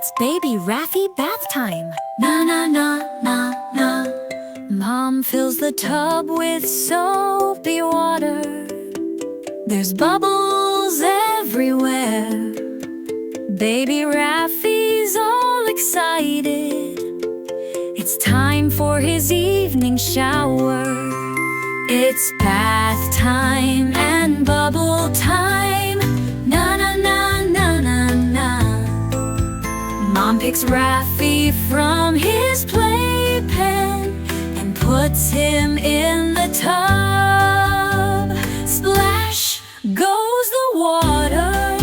It's baby Raffy bath time. Na na na na na. Mom fills the tub with soapy water. There's bubbles everywhere. Baby Raffy's all excited. It's time for his evening shower. It's bath time and bubble time. Na na na na na na. Mom picks Raffy from his playpen and puts him in the tub. Splash goes the water.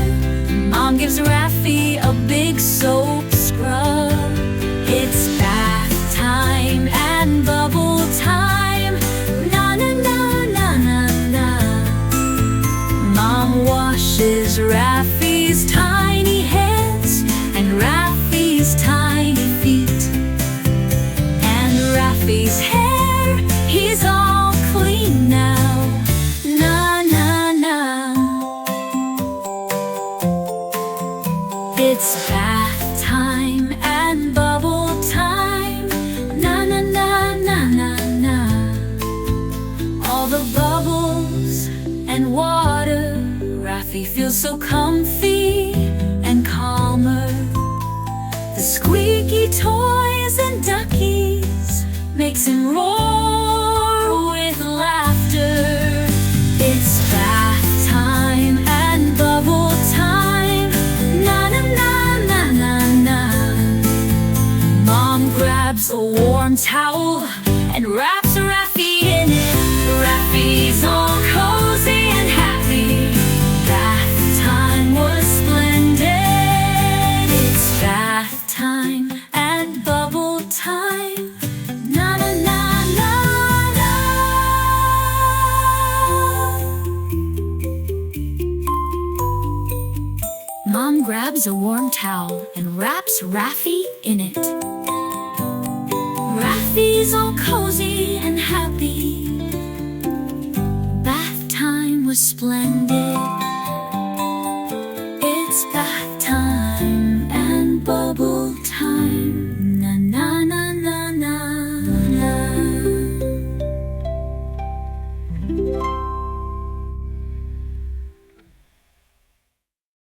Mom gives Raffy a big soap scrub. It's bath time and bubble time. Na na na na na na. Mom washes Raffy's tiny hands and Raffy's tiny feet. And Raffy's hair, he's all clean now. Na na na. It's bath time and bubble time. Na na na na na na. All the bubbles and water. Raffy feels so comfy and calmer. The squeaky toys and duckies makes him roar with laughter. It's bath time and bubble time. Na na na na na na. Mom grabs a warm towel and wraps Raffy in it. Raffy's all cozy and happy. Bath time was splendid. It's bath time and bubble time. Na na na na na. Mom grabs a warm towel and wraps Raffy in it. Raffy's all cozy and happy. Bath time was splendid.